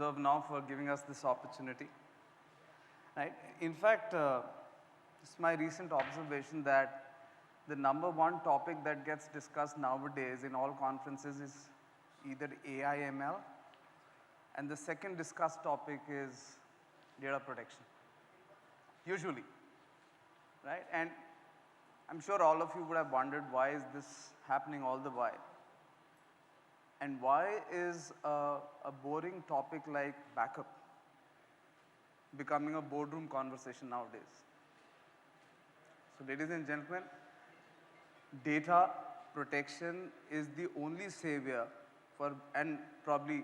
deserve now for giving us this opportunity. Right? In fact, it's my recent observation that the number one topic that gets discussed nowadays in all conferences is either AI ML, and the second discussed topic is data protection, usually, right? And I'm sure all of you would have wondered why is this happening all the while? And why is a boring topic like backup becoming a boardroom conversation nowadays? So ladies and gentlemen, data protection is the only savior for, and probably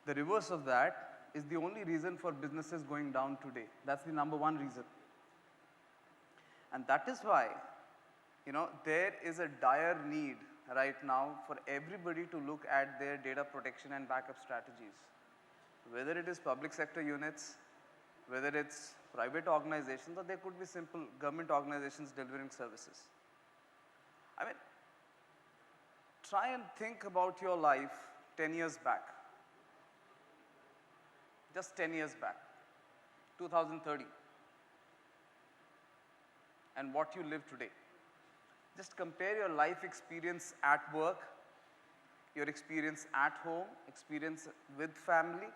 the reverse of that is the only reason for businesses going down today. That's the number one reason. And that is why, there is a dire need right now for everybody to look at their data protection and backup strategies. Whether it is public sector units, whether it's private organizations, or there could be simple government organizations delivering services. I mean, try and think about your life 10 years back. Just 10 years back, 2030, and what you live today. Just compare your life experience at work, your experience at home, experience with family.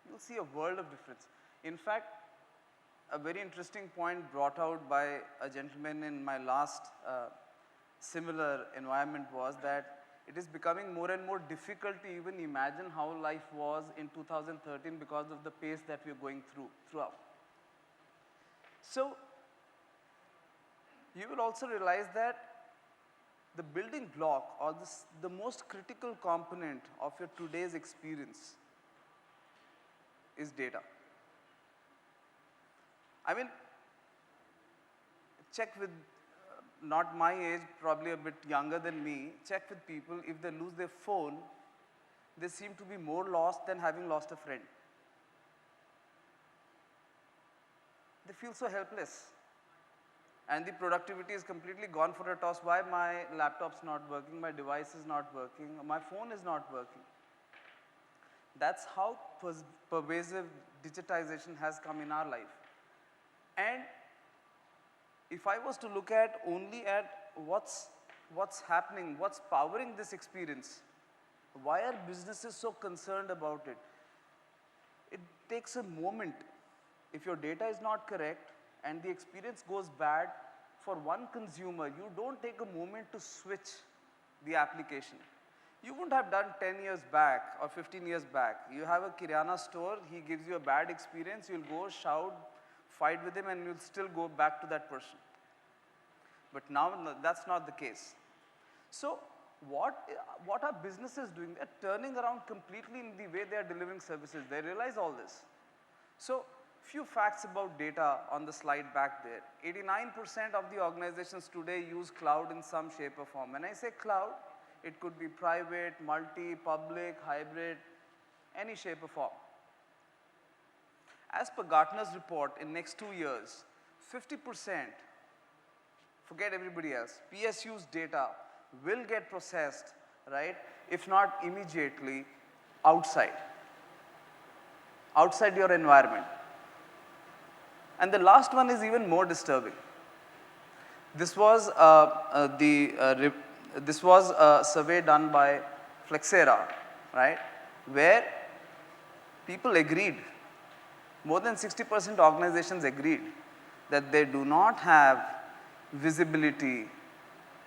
You'll see a world of difference. In fact, a very interesting point brought out by a gentleman in my last similar environment was that it is becoming more and more difficult to even imagine how life was in 2013 because of the pace that we're going throughout. So, you will also realize that the building block or the most critical component of your today's experience is data. I mean, check with not my age, probably a bit younger than me, check with people, if they lose their phone, they seem to be more lost than having lost a friend. They feel so helpless. And the productivity is completely gone for a toss. Why my laptop's not working, my device is not working, my phone is not working. That's how pervasive digitization has come in our life. And if I was to look at only at what's happening, what's powering this experience, why are businesses so concerned about it? It takes a moment. If your data is not correct and the experience goes bad for one consumer, you don't take a moment to switch the application. You wouldn't have done 10 years back or 15 years back. You have a Kirana store, he gives you a bad experience, you'll go shout, fight with him, and you'll still go back to that person. But now that's not the case. So what are businesses doing? They're turning around completely in the way they are delivering services. They realize all this. So few facts about data on the slide back there. 89% of the organizations today use cloud in some shape or form. When I say cloud, it could be private, multi, public, hybrid, any shape or form. As per Gartner's report, in next 2 years, 50%, forget everybody else, PSU's data will get processed, right, if not immediately, outside your environment. And the last one is even more disturbing. This was a survey done by Flexera, right, where people agreed, more than 60% organizations agreed that they do not have visibility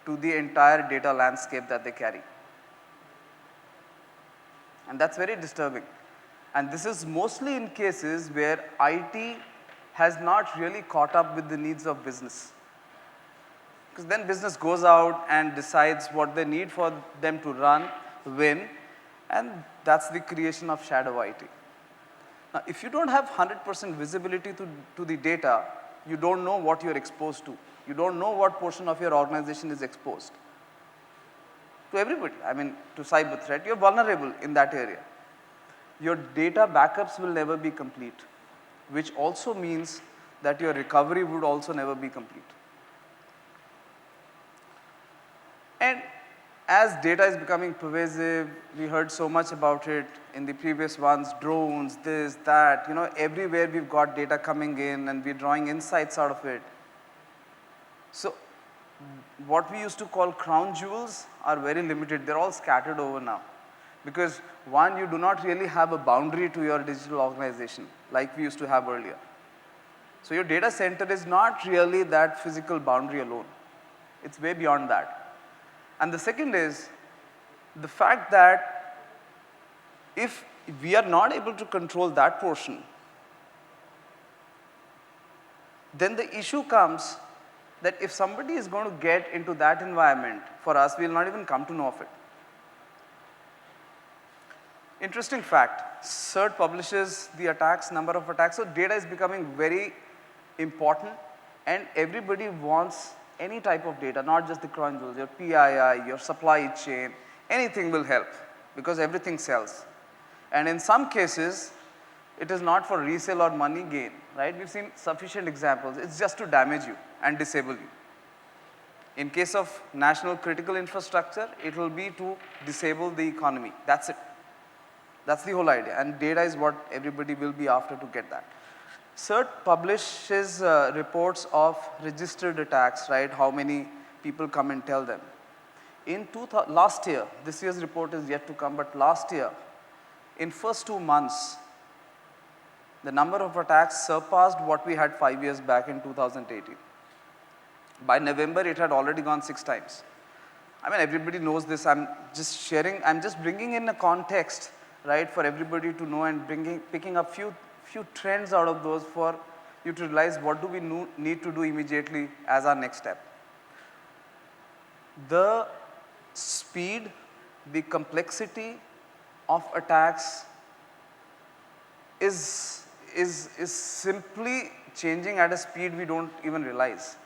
to the entire data landscape that they carry. And that's very disturbing. And this is mostly in cases where IT has not really caught up with the needs of business. Because then business goes out and decides what they need for them to run, win, and that's the creation of shadow IT. Now, if you don't have 100% visibility to the data, you don't know what you're exposed to. You don't know what portion of your organization is exposed. To everybody, I mean, to cyber threat, you're vulnerable in that area. Your data backups will never be complete, which also means that your recovery would also never be complete. And as as data is becoming pervasive, we heard so much about it in the previous ones, drones, this, that, you know, everywhere we've got data coming in and we're drawing insights out of it. So what we used to call crown jewels are very limited. They're all scattered over now. Because one, you do not really have a boundary to your digital organization like we used to have earlier. So your data center is not really that physical boundary alone. It's way beyond that. And the second is the fact that if we are not able to control that portion, then the issue comes that if somebody is going to get into that environment, for us, we will not even come to know of it. Interesting fact, CERT publishes the attacks, number of attacks, so data is becoming very important and everybody wants any type of data, not just the crown jewels, your PII, your supply chain, anything will help because everything sells. And in some cases, it is not for resale or money gain, right? We've seen sufficient examples. It's just to damage you and disable you. In case of national critical infrastructure, it will be to disable the economy. That's it. That's the whole idea. And data is what everybody will be after to get that. CERT publishes reports of registered attacks, right? How many people come and tell them. In last year, this year's report is yet to come, but last year, in first 2 months, the number of attacks surpassed what we had 5 years back in 2018. By November, it had already gone 6 times. I mean, everybody knows this. I'm just sharing, I'm just bringing in a context, right, for everybody to know and picking up few trends out of those for you to realize what do we need to do immediately as our next step. The speed, the complexity of attacks is simply changing at a speed we don't even realize.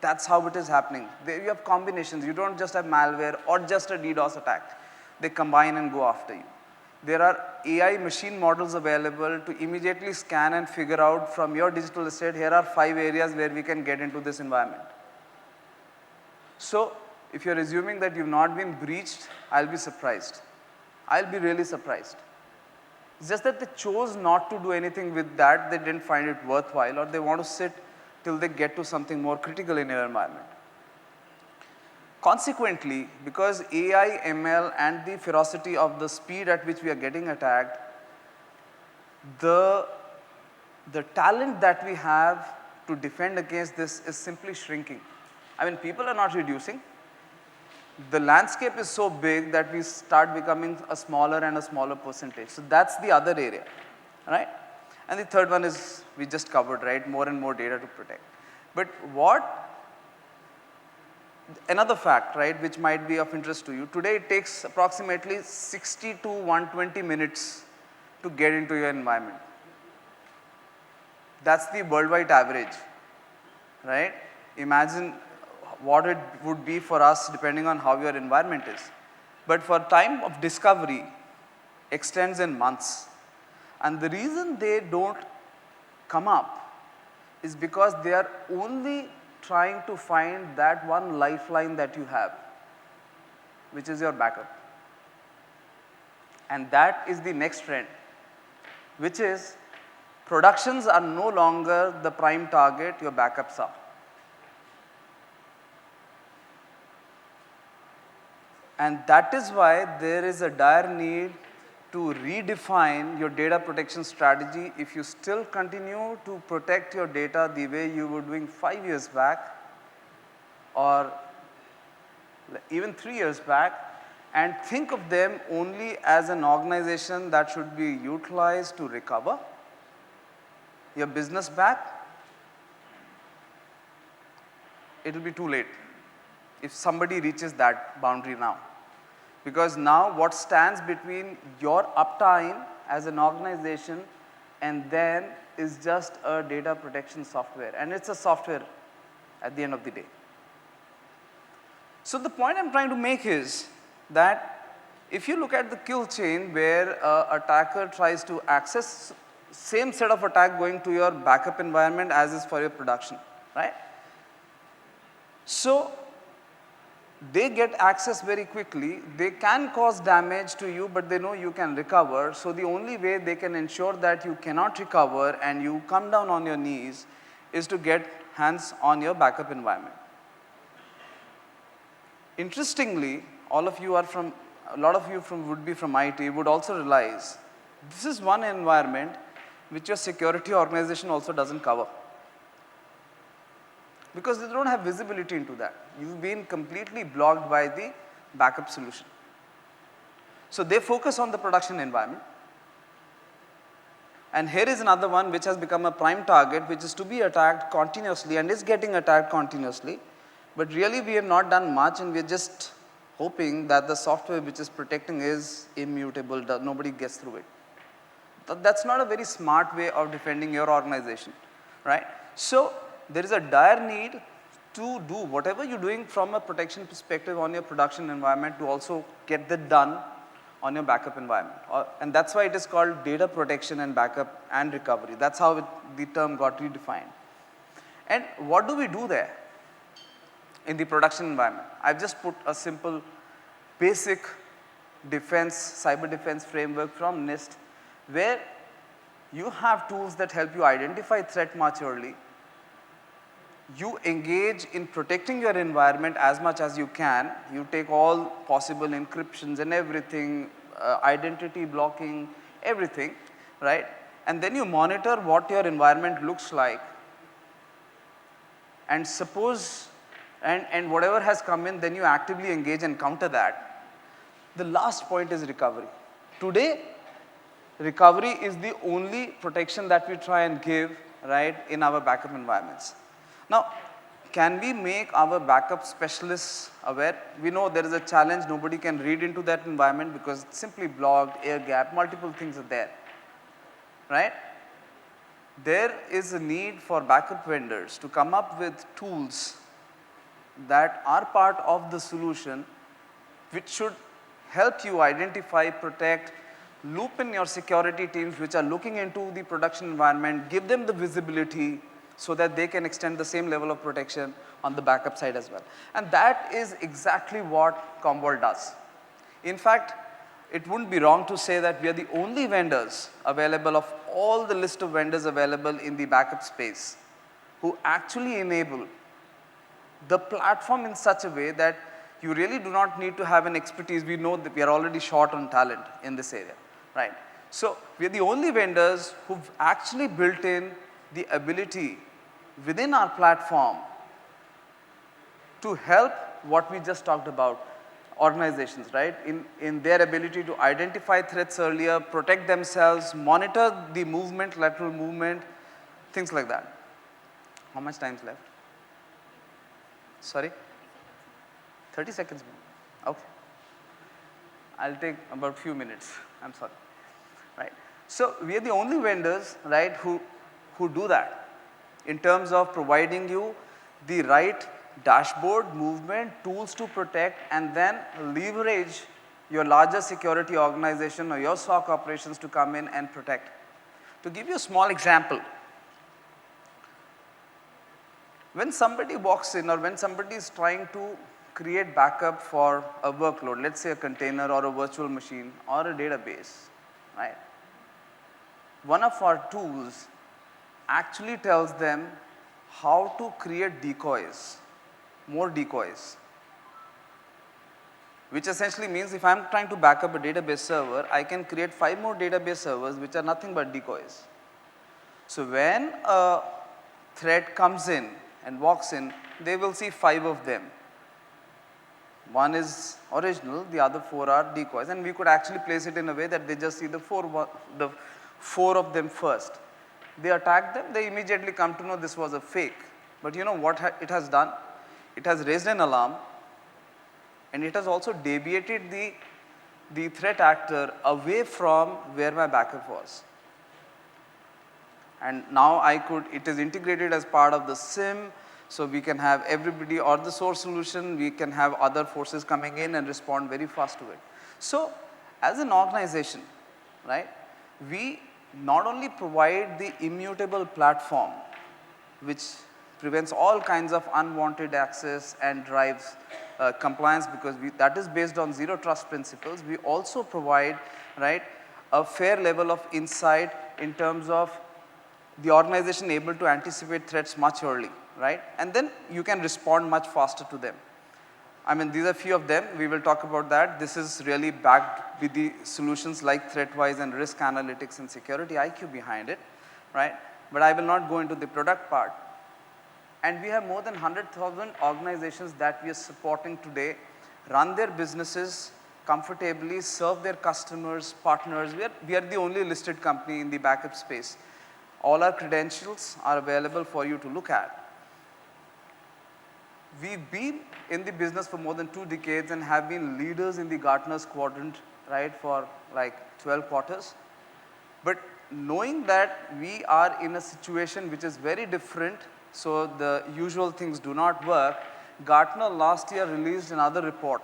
That's how it is happening. You have combinations. You don't just have malware or just a DDoS attack. They combine and go after you. There are AI machine models available to immediately scan and figure out from your digital estate, here are 5 areas where we can get into this environment. So if you're assuming that you've not been breached, I'll be surprised. I'll be really surprised. It's just that they chose not to do anything with that. They didn't find it worthwhile, or they want to sit till they get to something more critical in your environment. Consequently, because AI, ML and the ferocity of the speed at which we are getting attacked, the talent that we have to defend against this is simply shrinking. I mean, people are not reducing. The landscape is so big that we start becoming a smaller and a smaller percentage. So that's the other area, right? And the third one is we just covered, right? More and more data to protect. But another fact, right, which might be of interest to you, today it takes approximately 60 to 120 minutes to get into your environment. That's the worldwide average, right? Imagine what it would be for us depending on how your environment is. But for time of discovery extends in months. And the reason they don't come up is because they are only trying to find that one lifeline that you have, which is your backup. And that is the next trend, which is productions are no longer the prime target, your backups are. And that is why there is a dire need to redefine your data protection strategy. If you still continue to protect your data the way you were doing 5 years back or even 3 years back, and think of them only as an organization that should be utilized to recover your business back, it will be too late if somebody reaches that boundary now. Because now what stands between your uptime as an organization and then is just a data protection software, and it's a software at the end of the day. So the point I'm trying to make is that if you look at the kill chain where an attacker tries to access same set of attack going to your backup environment as is for your production, right? So they get access very quickly. They can cause damage to you, but they know you can recover. So the only way they can ensure that you cannot recover and you come down on your knees is to get hands on your backup environment. Interestingly, a lot of you would be from IT would also realize this is one environment which your security organization also doesn't cover, because they don't have visibility into that. You've been completely blocked by the backup solution. So they focus on the production environment. And here is another one which has become a prime target, which is to be attacked continuously and is getting attacked continuously. But really we have not done much, and we are just hoping that the software which is protecting is immutable, nobody gets through it. That's not a very smart way of defending your organization, right? So there is a dire need to do whatever you're doing from a protection perspective on your production environment to also get that done on your backup environment. And that's why it is called data protection and backup and recovery. That's how the term got redefined. And what do we do there in the production environment? I've just put a simple basic defense, cyber defense framework from NIST, where you have tools that help you identify threat much early. You engage in protecting your environment as much as you can. You take all possible encryptions and everything, identity blocking, everything, right? And then you monitor what your environment looks like. And suppose, and whatever has come in, then you actively engage and counter that. The last point is recovery. Today, recovery is the only protection that we try and give, right, in our backup environments. Now, can we make our backup specialists aware? We know there is a challenge, nobody can read into that environment because it's simply blocked, air gap, multiple things are there, right? There is a need for backup vendors to come up with tools that are part of the solution, which should help you identify, protect, loop in your security teams which are looking into the production environment, give them the visibility so that they can extend the same level of protection on the backup side as well. And that is exactly what Commvault does. In fact, it wouldn't be wrong to say that we are the only vendors available of all the list of vendors available in the backup space who actually enable the platform in such a way that you really do not need to have an expertise. We know that we are already short on talent in this area, right? So we are the only vendors who've actually built in the ability within our platform to help what we just talked about, organizations, right? In their ability to identify threats earlier, protect themselves, monitor the movement, lateral movement, things like that. How much time is left? Sorry? 30 seconds more. Okay. I'll take about few minutes. I'm sorry. Right. So we are the only vendors, right, who do that in terms of providing you the right dashboard, movement, tools to protect, and then leverage your larger security organization or your SOC operations to come in and protect. To give you a small example, when somebody walks in or when somebody is trying to create backup for a workload, let's say a container or a virtual machine or a database, right? One of our tools actually tells them how to create decoys, more decoys, which essentially means if I'm trying to back up a database server, I can create 5 more database servers which are nothing but decoys. So when a threat comes in and walks in, they will see 5 of them. One is original, the other 4 are decoys, and we could actually place it in a way that they just see the 4 of them first. They attack them, they immediately come to know this was a fake. But you know what it has done? It has raised an alarm, and it has also deviated the threat actor away from where my backup was. And now it is integrated as part of the SIM, so we can have everybody or the source solution, we can have other forces coming in and respond very fast to it. So as an organization, right, we not only provide the immutable platform which prevents all kinds of unwanted access and drives compliance, because that is based on zero trust principles. We also provide, right, a fair level of insight in terms of the organization able to anticipate threats much early, right? And then you can respond much faster to them. I mean, these are few of them. We will talk about that. This is really backed with the solutions like ThreatWise and risk analytics and security IQ behind it, right? But I will not go into the product part. And we have more than 100,000 organizations that we are supporting today, run their businesses comfortably, serve their customers, partners. We are the only listed company in the backup space. All our credentials are available for you to look at. We've been in the business for more than 2 decades and have been leaders in the Gartner's quadrant, right, for like 12 quarters. But knowing that we are in a situation which is very different, so the usual things do not work, Gartner last year released another report,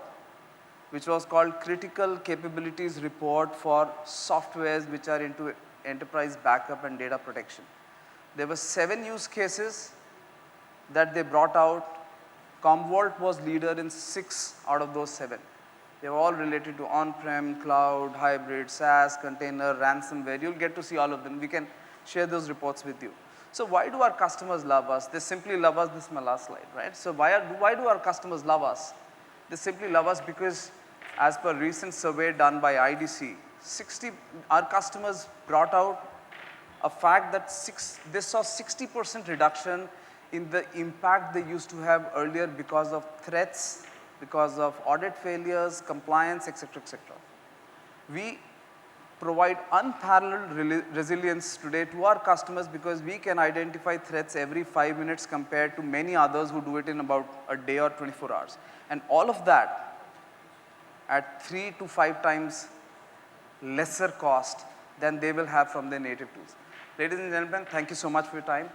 which was called Critical Capabilities Report for softwares which are into enterprise backup and data protection. There were 7 use cases that they brought out. Commvault was leader in 6 out of those 7. They were all related to on-prem, cloud, hybrid, SaaS, container, ransomware. You'll get to see all of them. We can share those reports with you. So why do our customers love us? They simply love us. This is my last slide, right? So why do our customers love us? They simply love us because, as per recent survey done by IDC, our customers brought out a fact that they saw 60% reduction in the impact they used to have earlier because of threats, because of audit failures, compliance, etc., etc. We provide unparalleled resilience today to our customers because we can identify threats every 5 minutes compared to many others who do it in about a day or 24 hours. And all of that at 3 to 5 times lesser cost than they will have from their native tools. Ladies and gentlemen, thank you so much for your time.